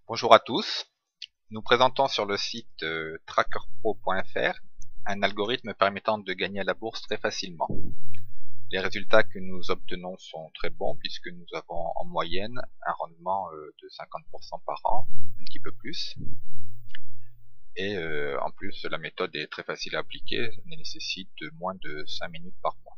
Bonjour à tous, nous présentons sur le site trackerpro.fr un algorithme permettant de gagner à la bourse très facilement. Les résultats que nous obtenons sont très bons puisque nous avons en moyenne un rendement de 50% par an, un petit peu plus. Et en plus la méthode est très facile à appliquer, elle nécessite moins de 5 minutes par mois.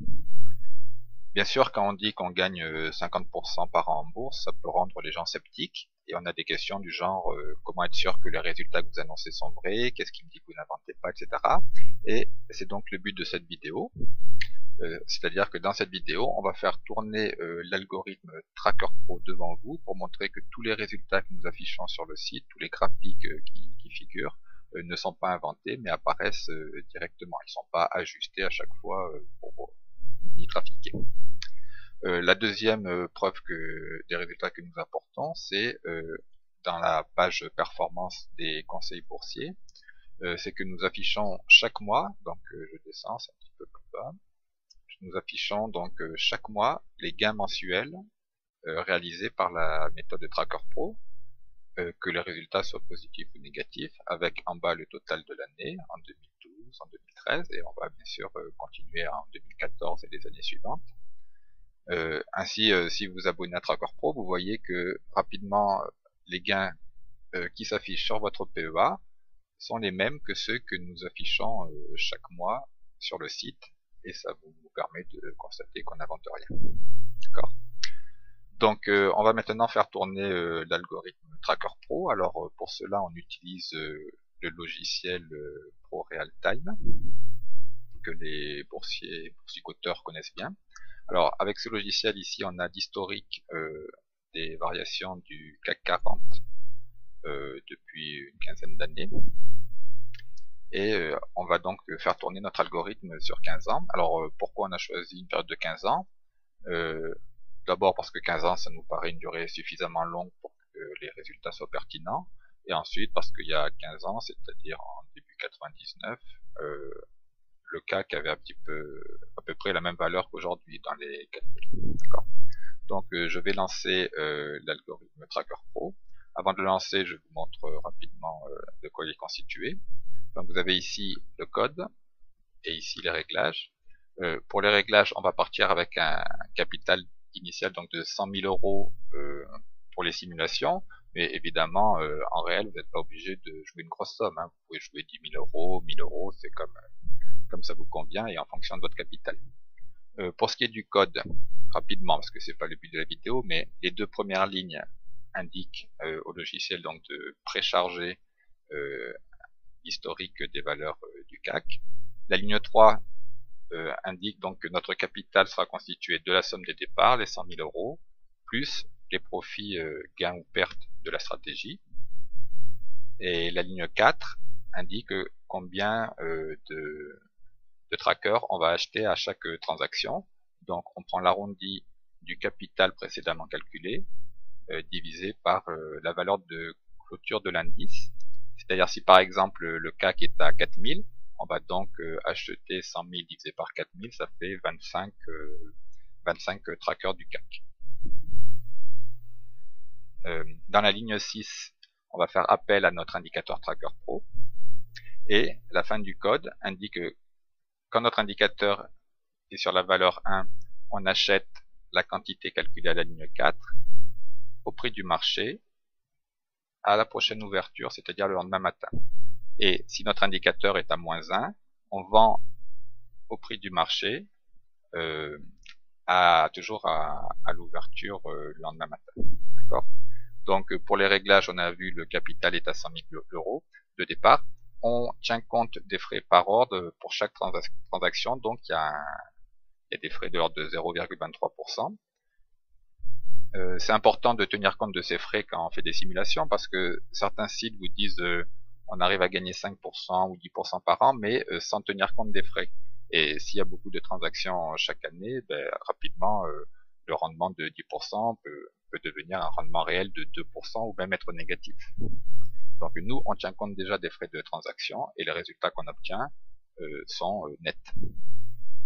Bien sûr, quand on dit qu'on gagne 50% par an en bourse, ça peut rendre les gens sceptiques, et on a des questions du genre comment être sûr que les résultats que vous annoncez sont vrais, qu'est-ce qui me dit que vous n'inventez pas, etc. Et c'est donc le but de cette vidéo, c'est-à-dire que dans cette vidéo, on va faire tourner l'algorithme Tracker Pro devant vous pour montrer que tous les résultats que nous affichons sur le site, tous les graphiques qui figurent, ne sont pas inventés, mais apparaissent directement. Ils ne sont pas ajustés à chaque fois pour ni trafiquer. La deuxième preuve des résultats que nous apportons, c'est dans la page performance des conseils boursiers, c'est que nous affichons chaque mois, donc je descends, c'est un petit peu plus bas, nous affichons donc chaque mois les gains mensuels réalisés par la méthode de Tracker Pro, que les résultats soient positifs ou négatifs, avec en bas le total de l'année, en 2012, en 2013, et on va bien sûr continuer en 2014 et les années suivantes. Ainsi, si vous vous abonnez à Tracker Pro, vous voyez que rapidement les gains qui s'affichent sur votre PEA sont les mêmes que ceux que nous affichons chaque mois sur le site, et ça vous permet de constater qu'on n'invente rien. D'accord. Donc on va maintenant faire tourner l'algorithme Tracker Pro. Alors pour cela on utilise le logiciel Pro Realtime que les boursicoteurs connaissent bien. Alors avec ce logiciel ici on a l'historique des variations du CAC 40 depuis une quinzaine d'années. Et on va donc faire tourner notre algorithme sur 15 ans. Alors pourquoi on a choisi une période de 15 ans? D'abord parce que 15 ans ça nous paraît une durée suffisamment longue pour que les résultats soient pertinents. Et ensuite parce qu'il y a 15 ans, c'est-à-dire en début 99, le CAC avait à peu près la même valeur qu'aujourd'hui dans les calculs. D'accord. Donc je vais lancer l'algorithme Tracker Pro. Avant de le lancer, je vous montre rapidement de quoi il est constitué. Donc vous avez ici le code et ici les réglages. Pour les réglages, on va partir avec un capital initial donc de 100 000 euros pour les simulations. Mais évidemment, en réel, vous n'êtes pas obligé de jouer une grosse somme. Vous pouvez jouer 10 000 euros, 1000 euros, c'est comme ça vous convient et en fonction de votre capital. Pour ce qui est du code, rapidement, parce que c'est pas le but de la vidéo, mais les deux premières lignes indiquent au logiciel donc de précharger historique des valeurs du CAC. La ligne 3 indique donc que notre capital sera constitué de la somme des départs, les 100 000 euros, plus les profits gains ou pertes de la stratégie. Et la ligne 4 indique combien de trackers on va acheter à chaque transaction. Donc on prend l'arrondi du capital précédemment calculé divisé par la valeur de clôture de l'indice. C'est-à-dire si par exemple le CAC est à 4000, on va donc acheter 100 000 divisé par 4000, ça fait 25 trackers du CAC. Dans la ligne 6, on va faire appel à notre indicateur Tracker Pro. Et la fin du code indique que quand notre indicateur est sur la valeur 1, on achète la quantité calculée à la ligne 4 au prix du marché à la prochaine ouverture, c'est-à-dire le lendemain matin. Et si notre indicateur est à -1, on vend au prix du marché toujours à l'ouverture le lendemain matin. D'accord. Donc pour les réglages, on a vu le capital est à 100 000 euros de départ. On tient compte des frais par ordre pour chaque transaction, donc il y a des frais de l'ordre de 0,23%. C'est important de tenir compte de ces frais quand on fait des simulations parce que certains sites vous disent on arrive à gagner 5% ou 10% par an, mais sans tenir compte des frais. Et s'il y a beaucoup de transactions chaque année, rapidement le rendement de 10% peut devenir un rendement réel de 2% ou même être négatif. Donc nous, on tient compte déjà des frais de transaction et les résultats qu'on obtient sont nets.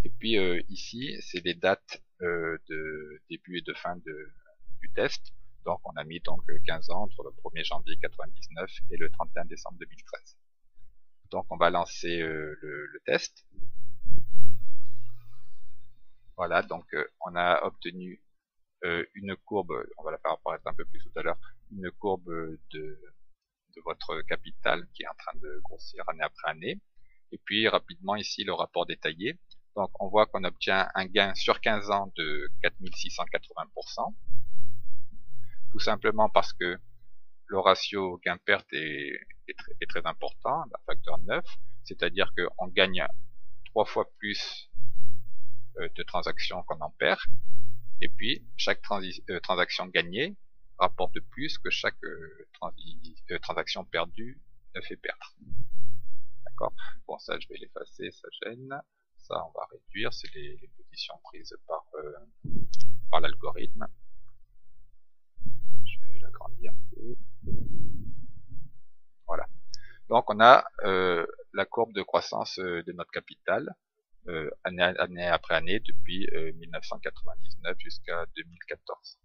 Et puis ici, c'est les dates de début et de fin du test. Donc on a mis donc 15 ans entre le 1er janvier 99 et le 31 décembre 2013. Donc on va lancer le test. Voilà, donc on a obtenu une courbe, on va la faire apparaître un peu plus tout à l'heure, une courbe de votre capital qui est en train de grossir année après année. Et puis rapidement ici le rapport détaillé. Donc on voit qu'on obtient un gain sur 15 ans de 4680%. Tout simplement parce que le ratio gain-perte est très important, un facteur 9, c'est-à-dire qu'on gagne 3 fois plus de transactions qu'on en perd, et puis chaque transaction gagnée rapporte plus que chaque transaction perdue ne fait perdre. D'accord. Bon, ça je vais l'effacer, ça gêne. Ça on va réduire, c'est les positions prises par l'algorithme. Je vais l'agrandir un peu. Voilà. Donc on a la courbe de croissance de notre capital année après année depuis 1999 jusqu'à 2014.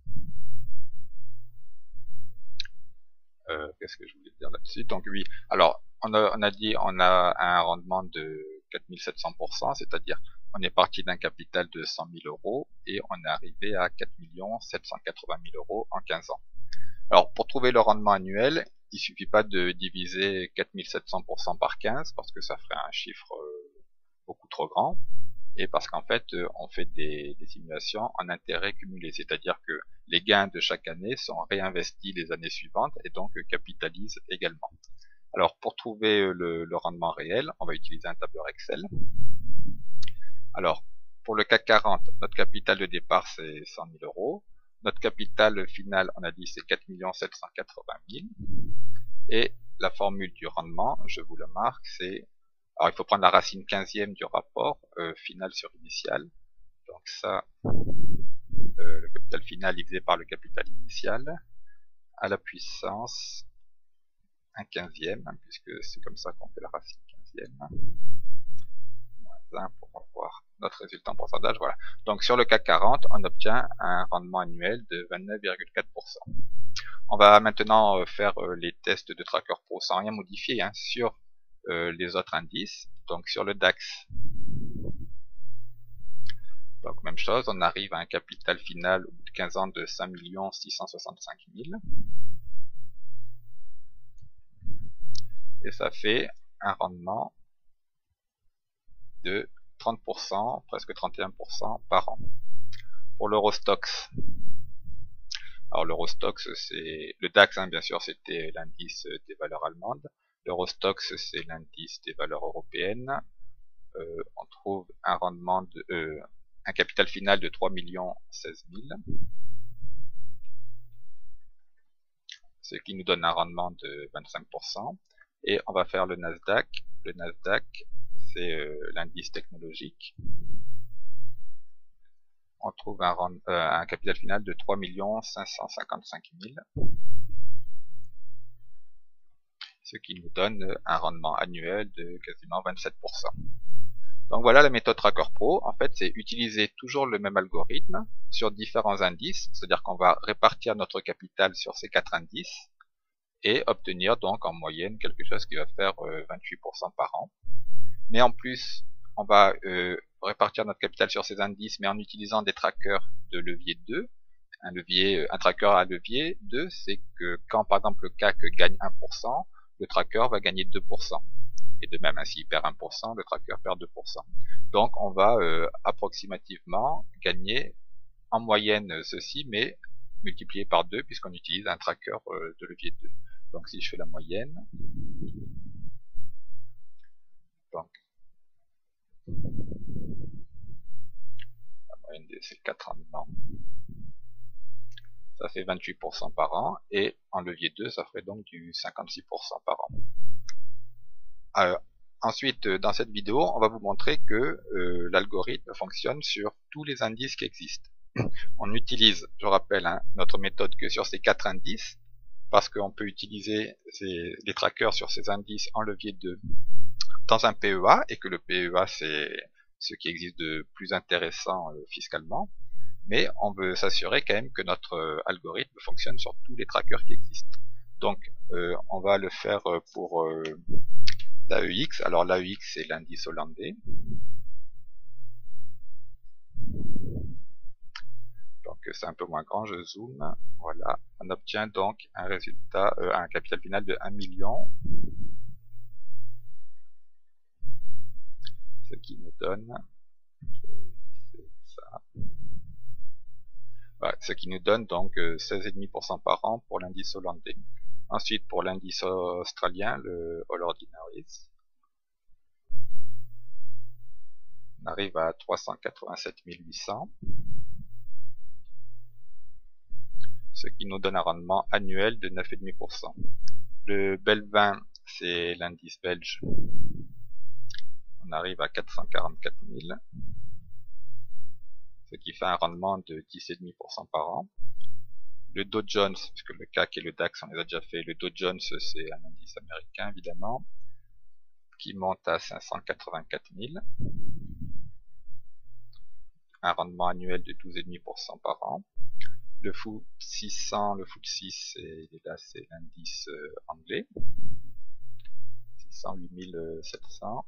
Qu'est-ce que je voulais dire là-dessus? Donc oui, alors on a dit on a un rendement de 4700%, c'est-à-dire on est parti d'un capital de 100 000 euros et on est arrivé à 4 780 000 euros en 15 ans. Alors pour trouver le rendement annuel, il suffit pas de diviser 4700% par 15 parce que ça ferait un chiffre beaucoup trop grand, et parce qu'en fait on fait des simulations en intérêt cumulé, c'est-à-dire que les gains de chaque année sont réinvestis les années suivantes et donc capitalisent également. Alors pour trouver le rendement réel, on va utiliser un tableur Excel. Alors pour le CAC 40, notre capital de départ c'est 100 000 euros. Notre capital final, on a dit, c'est 4 780 000. Et la formule du rendement, je vous le marque, c'est... Alors il faut prendre la racine 15e du rapport, final sur initial. Donc ça, le capital final divisé par le capital initial, à la puissance 1/15, hein, puisque c'est comme ça qu'on fait la racine 15e. Moins 1 pour avoir notre résultat en pourcentage. Voilà. Donc sur le CAC 40, on obtient un rendement annuel de 29,4%. On va maintenant faire les tests de Tracker Pro sans rien modifier hein, sur les autres indices. Donc sur le DAX, donc même chose, on arrive à un capital final au bout de 15 ans de 5 665 000. Et ça fait un rendement de 30%, presque 31% par an. Pour l'Eurostoxx, alors l'Eurostoxx c'est le DAX hein, bien sûr c'était l'indice des valeurs allemandes. L'Eurostoxx c'est l'indice des valeurs européennes. On trouve un rendement de un capital final de 3 016 000, ce qui nous donne un rendement de 25%. Et on va faire le Nasdaq. Le Nasdaq c'est l'indice technologique. On trouve un capital final de 3 555 000, ce qui nous donne un rendement annuel de quasiment 27%. Donc voilà la méthode Tracker Pro. En fait, c'est utiliser toujours le même algorithme sur différents indices, c'est-à-dire qu'on va répartir notre capital sur ces 4 indices et obtenir donc en moyenne quelque chose qui va faire 28% par an. Mais en plus, on va répartir notre capital sur ces indices, mais en utilisant des trackers de levier 2. Un tracker à levier 2, c'est que quand par exemple le CAC gagne 1%, le tracker va gagner 2%. Et de même, s'il perd 1%, le tracker perd 2%. Donc on va approximativement gagner en moyenne ceci, mais multiplié par 2 puisqu'on utilise un tracker de levier 2. Donc si je fais la moyenne, donc la moyenne de ces 4 rendements, ça fait 28% par an, et en levier 2, ça ferait donc du 56% par an. Ensuite, dans cette vidéo, on va vous montrer que l'algorithme fonctionne sur tous les indices qui existent. On utilise, je rappelle, hein, notre méthode que sur ces 4 indices, parce qu'on peut utiliser les trackers sur ces indices en levier 2 dans un PEA, et que le PEA c'est ce qui existe de plus intéressant fiscalement. mais on veut s'assurer quand même que notre algorithme fonctionne sur tous les trackers qui existent. Donc on va le faire pour l'AEX. Alors l'AEX c'est l'indice hollandais. Donc c'est un peu moins grand, je zoome. Voilà, on obtient donc un résultat, un capital final de 1 million. Ce qui nous donne ça. Voilà, ce qui nous donne donc 16,5% par an pour l'indice hollandais. Ensuite pour l'indice australien, le All Ordinaries, on arrive à 387 800, ce qui nous donne un rendement annuel de 9,5%. Le Belvin, c'est l'indice belge, on arrive à 444 000, ce qui fait un rendement de 10,5% par an. Le Dow Jones, puisque le CAC et le DAX on les a déjà fait, le Dow Jones c'est un indice américain évidemment, qui monte à 584 000, un rendement annuel de 12,5% par an. Le FTSE 600, le FTSE 600, c'est l'indice anglais, 608 700,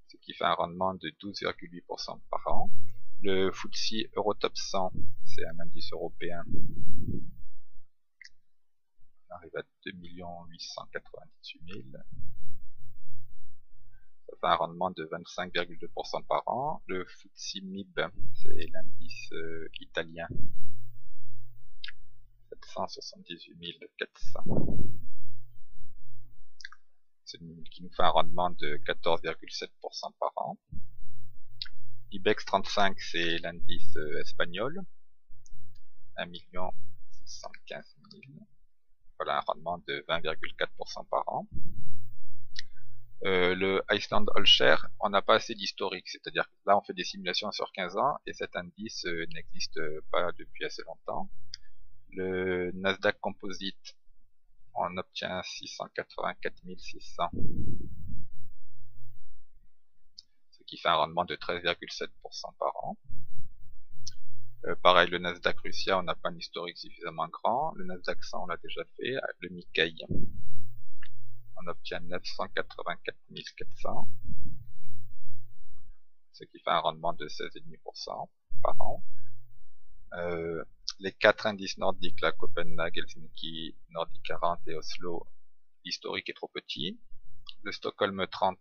ce qui fait un rendement de 12,8% par an. Le FTSE Eurotop 100, c'est un indice européen, on arrive à 2 898 000, ça fait un rendement de 25,2% par an. Le FTSE MIB, c'est l'indice italien, 778 400, qui nous fait un rendement de 14,7% par an. L'IBEX 35, c'est l'indice espagnol, 1 615 000, voilà un rendement de 20,4% par an. Le Iceland All Share, on n'a pas assez d'historique, c'est-à-dire que là on fait des simulations sur 15 ans et cet indice n'existe pas depuis assez longtemps. Le Nasdaq Composite, on obtient 684 600, ce qui fait un rendement de 13,7% par an. Pareil, le Nasdaq Russia, on n'a pas un historique suffisamment grand. Le Nasdaq 100, on l'a déjà fait. Le Nikkei, on obtient 984 400, ce qui fait un rendement de 16,5% par an. Les 4 indices nordiques, la Copenhague, Helsinki, Nordic 40 et Oslo, l'historique est trop petit. Le Stockholm 30,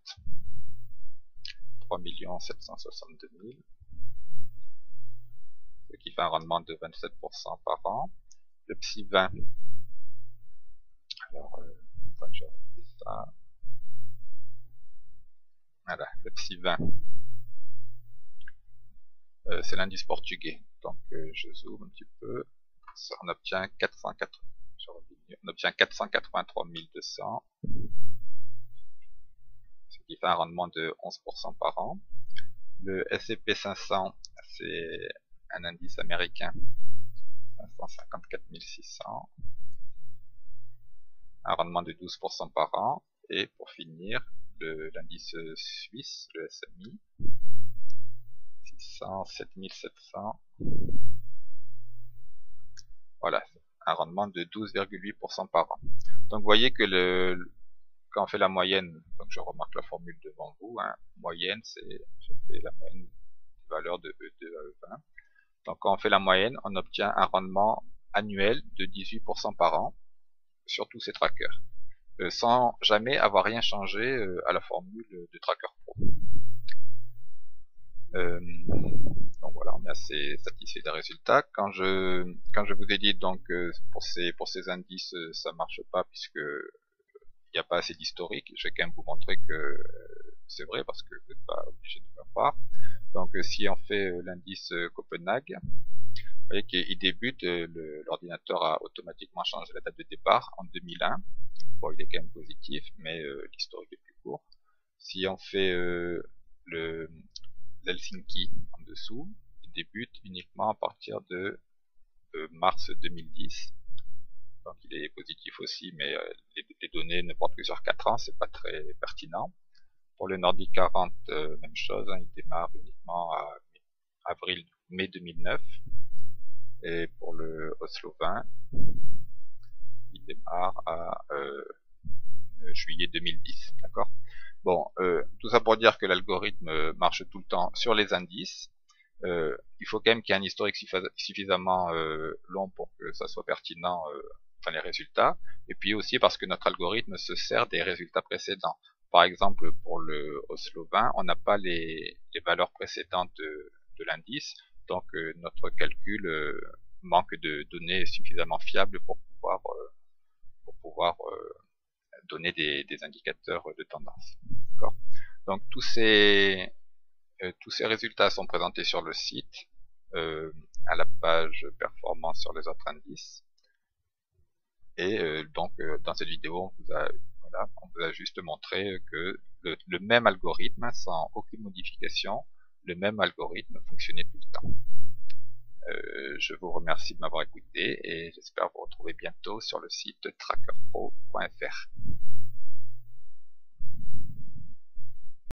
3 762 000, ce qui fait un rendement de 27% par an. Le PSI 20, alors, je relis ça. Voilà, le PSI 20, c'est l'indice portugais. Donc, je zoome un petit peu. On obtient 483 200, ce qui fait un rendement de 11% par an. Le S&P 500, c'est un indice américain, 554 600, un rendement de 12% par an. Et pour finir, l'indice suisse, le SMI, 607 700, voilà, un rendement de 12,8% par an. Donc vous voyez que quand on fait la moyenne, donc je remarque la formule devant vous, hein, moyenne, je fais la moyenne des valeurs de E2 à E20. Donc quand on fait la moyenne, on obtient un rendement annuel de 18% par an sur tous ces trackers, sans jamais avoir rien changé à la formule de Tracker Pro. Donc voilà, on est assez satisfait des résultats. Quand je vous ai dit donc pour ces indices ça marche pas puisque il n'y a pas assez d'historique, je vais quand même vous montrer que c'est vrai parce que vous n'êtes pas obligé de me croire. Donc si on fait l'indice Copenhague, vous voyez qu'il débute, l'ordinateur a automatiquement changé la date de départ en 2001. Bon, il est quand même positif, mais l'historique est plus court. Si on fait l'Helsinki en dessous, il débute uniquement à partir de mars 2010. Donc il est positif aussi, mais les données ne portent que sur 4 ans, c'est pas très pertinent. Pour le Nordic 40, même chose, hein, il démarre uniquement à mai 2009. Et pour le Oslo 20, il démarre à juillet 2010. D'accord. Bon, tout ça pour dire que l'algorithme marche tout le temps sur les indices. Il faut quand même qu'il y ait un historique suffisamment long pour que ça soit pertinent, enfin les résultats. Et puis aussi parce que notre algorithme se sert des résultats précédents. Par exemple, pour le Oslo 20, on n'a pas les valeurs précédentes de l'indice, donc notre calcul manque de données suffisamment fiables pour pouvoir donner des indicateurs de tendance. D'accord. Donc tous ces résultats sont présentés sur le site, à la page performance sur les autres indices. Et donc dans cette vidéo, on vous a juste montré que le même algorithme, sans aucune modification, le même algorithme fonctionnait tout le temps. Je vous remercie de m'avoir écouté et j'espère vous retrouver bientôt sur le site trackerpro.fr.